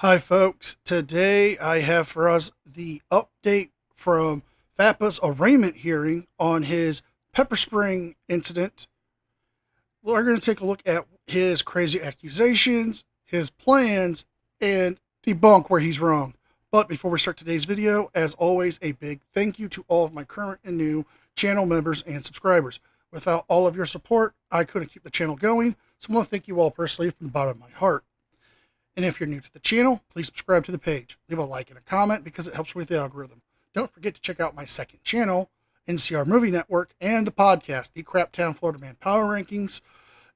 Hi folks, today I have for us the update from FAPA's arraignment hearing on his pepper spraying incident. We're going to take a look at his crazy accusations, his plans, and debunk where he's wrong. But before we start today's video, as always, a big thank you to all of my current and new channel members and subscribers. Without all of your support, I couldn't keep the channel going, so I want to thank you all personally from the bottom of my heart. And if you're new to the channel, please subscribe to the page. Leave a like and a comment because it helps with the algorithm. Don't forget to check out my second channel, NCR Movie Network, and the podcast, the Craptown Florida Man Power Rankings.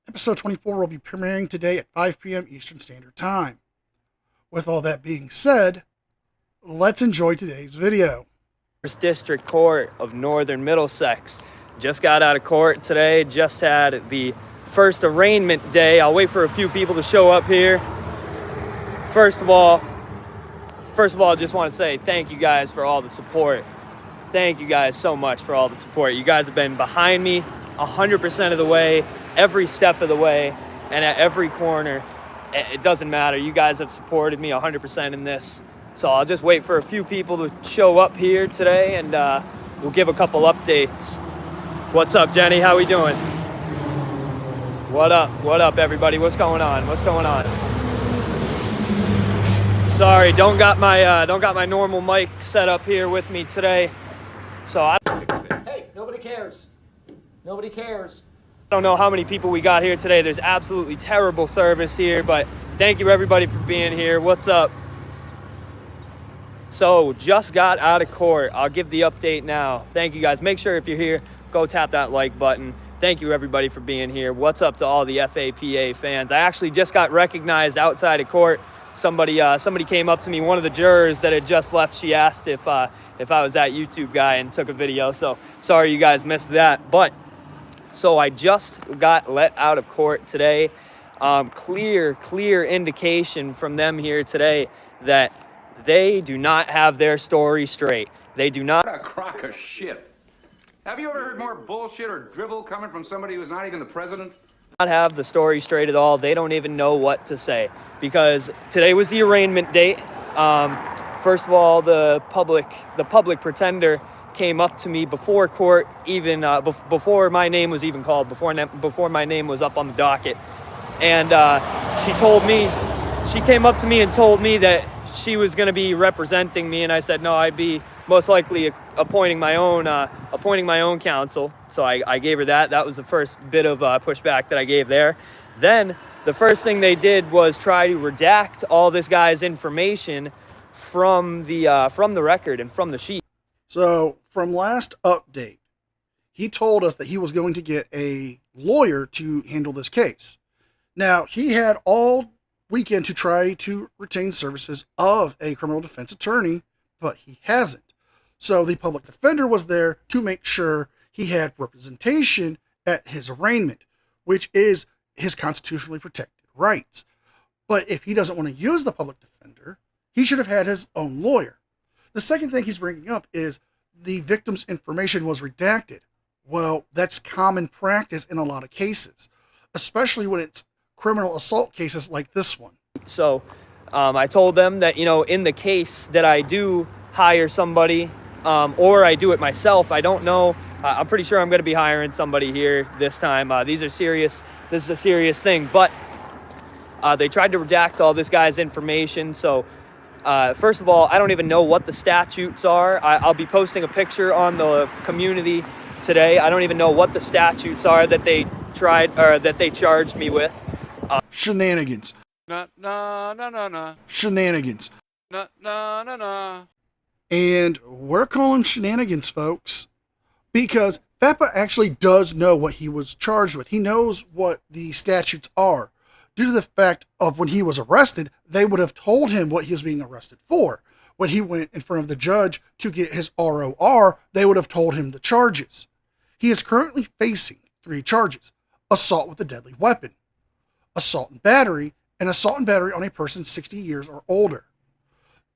Episode 24 will be premiering today at 5 p.m. Eastern Standard Time. With all that being said, let's enjoy today's video. First District Court of Northern Middlesex just got out of court today, just had the first arraignment day. I'll wait for a few people to show up here. First of all, I just want to say thank you guys for all the support. Thank you guys so much for all the support. You guys have been behind me 100% of the way, every step of the way, and at every corner. It doesn't matter. You guys have supported me 100% in this. So I'll just wait for a few people to show up here today, and we'll give a couple updates. What's up, Jenny? How we doing? What up? What up, everybody? What's going on? What's going on? Sorry, don't got my normal mic set up here with me today. So Hey, nobody cares. Nobody cares. I don't know how many people we got here today. There's absolutely terrible service here, but thank you everybody for being here. What's up? So just got out of court. I'll give the update now. Thank you guys. Make sure if you're here, go tap that like button. Thank you everybody for being here. What's up to all the FAPA fans? I actually just got recognized outside of court. Somebody came up to me, one of the jurors that had just left. She asked if I was that YouTube guy and took a video. So sorry you guys missed that. But so I just got let out of court today. Clear indication from them here today that they do not have their story straight. They do not. What a crock of shit. Have you ever heard more bullshit or drivel coming from somebody who's not even the president? Not have the story straight at all. They don't even know what to say because today was the arraignment date. First of all, the public pretender came up to me before court, even before my name was even called, before my name was up on the docket, and she came up to me and told me that she was going to be representing me, and I said no, I'd be most likely appointing my own counsel. So I gave her that. That was the first bit of pushback that I gave there. Then the first thing they did was try to redact all this guy's information from the record and from the sheet. So from last update, he told us that he was going to get a lawyer to handle this case. Now, he had all weekend to try to retain services of a criminal defense attorney, but he hasn't. So the public defender was there to make sure he had representation at his arraignment, which is his constitutionally protected rights. But if he doesn't want to use the public defender, he should have had his own lawyer. The second thing he's bringing up is the victim's information was redacted. Well, that's common practice in a lot of cases, especially when it's criminal assault cases like this one. So I told them that, in the case that I do hire somebody or I do it myself, I don't know. I'm pretty sure I'm going to be hiring somebody here this time. This is a serious thing. But they tried to redact all this guy's information. So first of all, I don't even know what the statutes are. I'll be posting a picture on the community today. I don't even know what the statutes are that they charged me with. Shenanigans. Shenanigans. And we're calling shenanigans, folks, because FAPA actually does know what he was charged with. He knows what the statutes are. Due to the fact of when he was arrested, they would have told him what he was being arrested for. When he went in front of the judge to get his ROR, they would have told him the charges. He is currently facing 3 charges: assault with a deadly weapon, assault and battery on a person 60 years or older.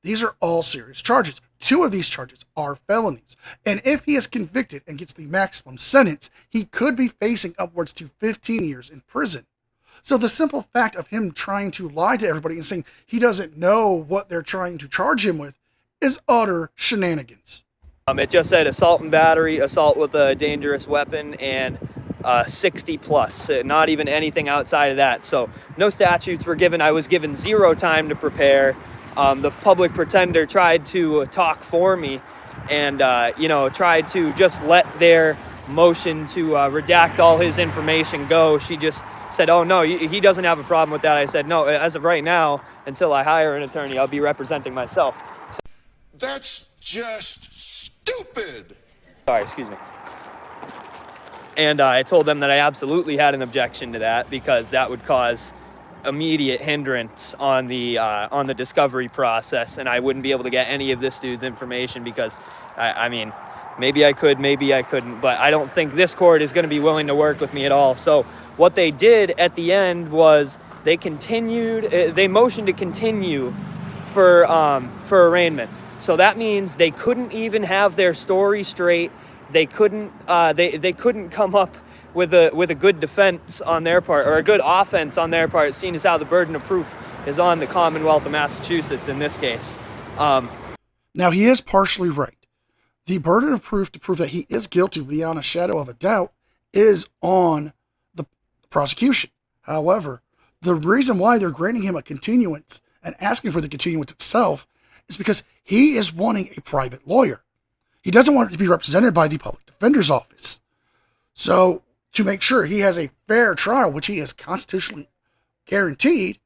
These are all serious charges. 2 of these charges are felonies. And if he is convicted and gets the maximum sentence, he could be facing upwards to 15 years in prison. So the simple fact of him trying to lie to everybody and saying he doesn't know what they're trying to charge him with is utter shenanigans. It just said assault and battery, assault with a dangerous weapon, and 60 plus, not even anything outside of that. So no statutes were given. I was given 0 time to prepare. The public pretender tried to talk for me and, tried to just let their motion to redact all his information go. She just said, oh, no, he doesn't have a problem with that. I said, no, as of right now, until I hire an attorney, I'll be representing myself. That's just stupid. Sorry, excuse me. And I told them that I absolutely had an objection to that because that would cause immediate hindrance on the discovery process, and I wouldn't be able to get any of this dude's information because, I mean, maybe I could, maybe I couldn't, but I don't think this court is going to be willing to work with me at all. So what they did at the end was they motioned to continue for arraignment. So that means they couldn't even have their story straight. They couldn't come up with a good defense on their part, or a good offense on their part, seeing as how the burden of proof is on the Commonwealth of Massachusetts in this case. Now, he is partially right. The burden of proof to prove that he is guilty beyond a shadow of a doubt is on the prosecution. However, the reason why they're granting him a continuance and asking for the continuance itself is because he is wanting a private lawyer. He doesn't want it to be represented by the public defender's office. So, to make sure he has a fair trial, which he is constitutionally guaranteed,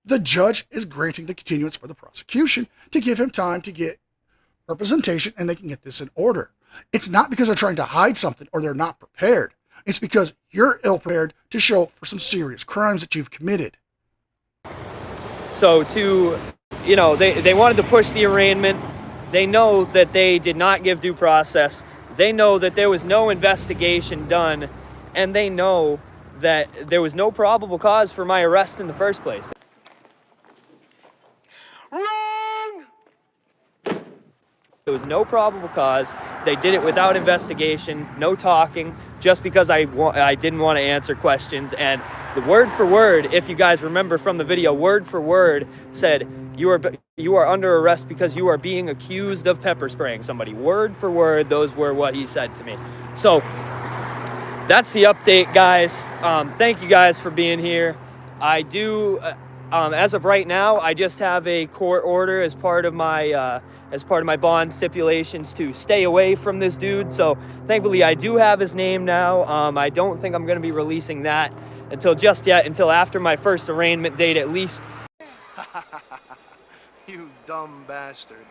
the judge is granting the continuance for the prosecution to give him time to get representation and they can get this in order. It's not because they're trying to hide something or they're not prepared. It's because you're ill-prepared to show up for some serious crimes that you've committed. So they wanted to push the arraignment. They know that they did not give due process. They know that there was no investigation done, and they know that there was no probable cause for my arrest in the first place. Wrong! There was no probable cause. They did it without investigation, no talking, just because I didn't want to answer questions. And the word for word, if you guys remember from the video, word for word said, you are under arrest because you are being accused of pepper spraying somebody. Word for word, those were what he said to me. So that's the update, guys. Thank you guys for being here. I do, as of right now, I just have a court order as part of my bond stipulations to stay away from this dude. So thankfully I do have his name now. I don't think I'm going to be releasing that until after my first arraignment date at least. You dumb bastard.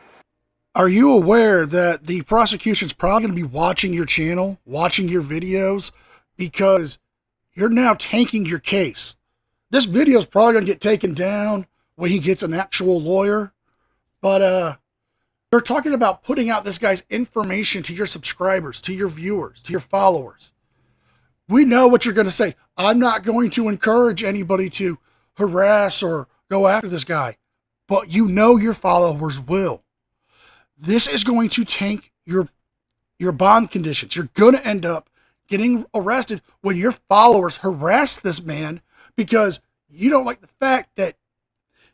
Are you aware that the prosecution's probably going to be watching your channel, watching your videos, because you're now tanking your case? This video is probably going to get taken down when he gets an actual lawyer, but they're talking about putting out this guy's information to your subscribers, to your viewers, to your followers. We know what you're going to say. I'm not going to encourage anybody to harass or go after this guy, but you know your followers will. This is going to tank your bond conditions. You're going to end up getting arrested when your followers harass this man because you don't like the fact that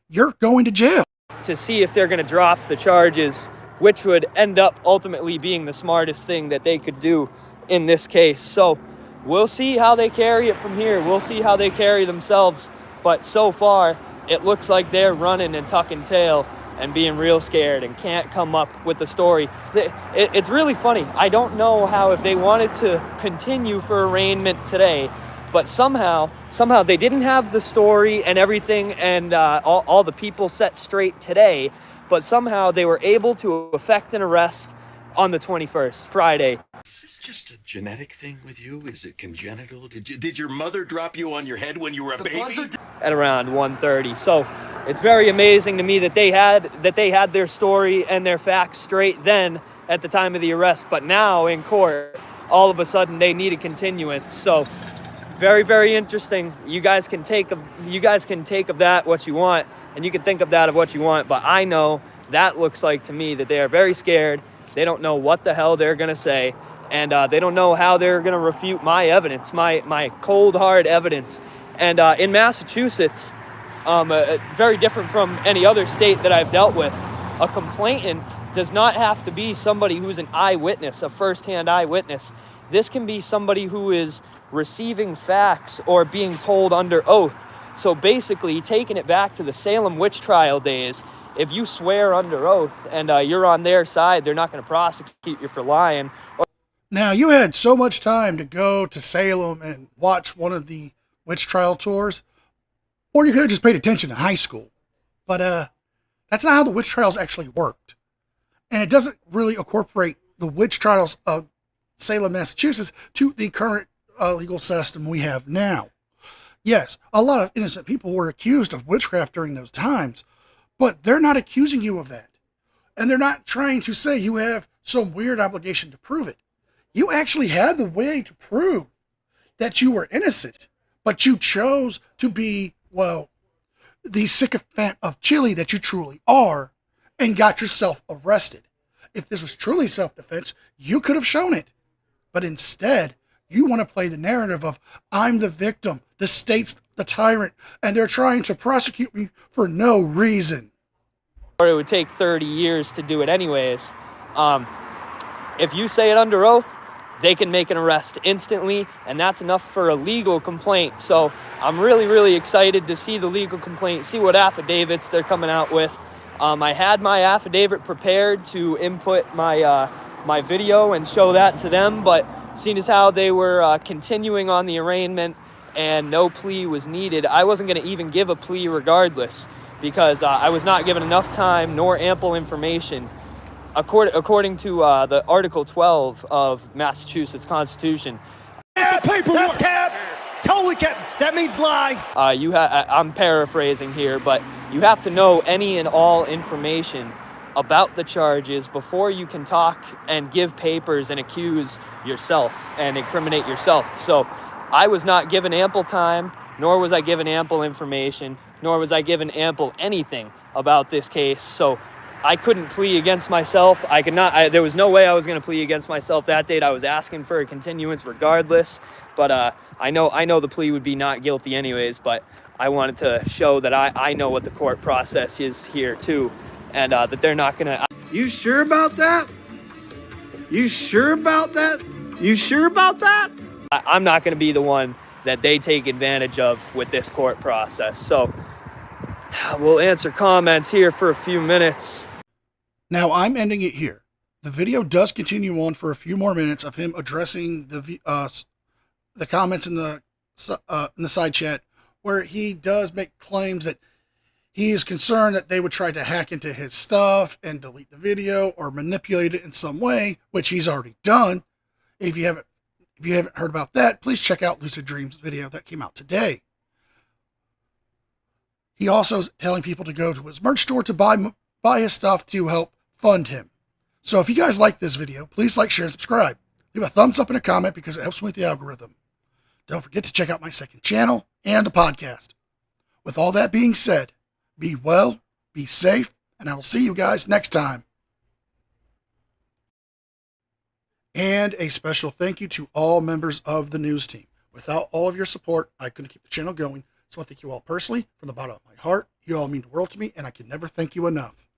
you're going to jail. To see if they're going to drop the charges, which would end up ultimately being the smartest thing that they could do in this case. So we'll see how they carry it from here. We'll see how they carry themselves. But so far, it looks like they're running and tucking tail and being real scared and can't come up with the story. It's really funny. I don't know how, if they wanted to continue for arraignment today, but somehow they didn't have the story and everything and all the people set straight today, but somehow they were able to effect an arrest on the 21st, Friday. Is this just a genetic thing with you? Is it congenital? Did your mother drop you on your head when you were a baby? At around 1:30. So it's very amazing to me that they had their story and their facts straight then at the time of the arrest, but now in court, all of a sudden they need a continuance. So very, very interesting. You guys can take of that what you want, and you can think of that of what you want, but I know that looks like to me that they are very scared. They don't know what the hell they're gonna say, and they don't know how they're gonna refute my evidence, my cold hard evidence. And in Massachusetts, very different from any other state that I've dealt with, a complainant does not have to be somebody who's an eyewitness, a first-hand eyewitness. This can be somebody who is receiving facts or being told under oath. So basically, taking it back to the Salem witch trial days, if you swear under oath and you're on their side, they're not going to prosecute you for lying. Now, you had so much time to go to Salem and watch one of the witch trial tours, or you could have just paid attention in high school. But that's not how the witch trials actually worked. And it doesn't really incorporate the witch trials of Salem, Massachusetts to the current legal system we have now. Yes, a lot of innocent people were accused of witchcraft during those times, but they're not accusing you of that. And they're not trying to say you have some weird obligation to prove it. You actually had the way to prove that you were innocent, but you chose to be, well, the sycophant of Chile that you truly are, and got yourself arrested. If this was truly self-defense, you could have shown it. But instead, you want to play the narrative of, I'm the victim, the state's the tyrant, and they're trying to prosecute me for no reason. Or it would take 30 years to do it anyways. If you say it under oath, they can make an arrest instantly, and that's enough for a legal complaint. So I'm really, really excited to see the legal complaint, see what affidavits they're coming out with. I had my affidavit prepared to input my video and show that to them, but seeing as how they were continuing on the arraignment and no plea was needed, I wasn't going to even give a plea regardless, because I was not given enough time nor ample information. According to the Article 12 of Massachusetts Constitution. That's cap. Totally cap. That means lie. I'm paraphrasing here, but you have to know any and all information about the charges before you can talk and give papers and accuse yourself and incriminate yourself. So I was not given ample time, nor was I given ample information, nor was I given ample anything about this case. So I couldn't plea against myself. There was no way I was going to plea against myself that date. I was asking for a continuance regardless, but I know the plea would be not guilty anyways, but I wanted to show that I know what the court process is here too, and that they're not going to... You sure about that? You sure about that? You sure about that? I'm not going to be the one that they take advantage of with this court process. So we'll answer comments here for a few minutes. Now, I'm ending it here. The video does continue on for a few more minutes of him addressing the comments in the side chat, where he does make claims that he is concerned that they would try to hack into his stuff and delete the video or manipulate it in some way, which he's already done. If you haven't heard about that, please check out Lucid Dreams' video that came out today. He also is telling people to go to his merch store to buy his stuff to help fund him. So if you guys like this video, please like, share, and subscribe. Leave a thumbs up and a comment because it helps me with the algorithm. Don't forget to check out my second channel and the podcast. With all that being said, be well, be safe, and I will see you guys next time. And a special thank you to all members of the news team. Without all of your support, I couldn't keep the channel going. So I thank you all personally from the bottom of my heart. You all mean the world to me, and I can never thank you enough.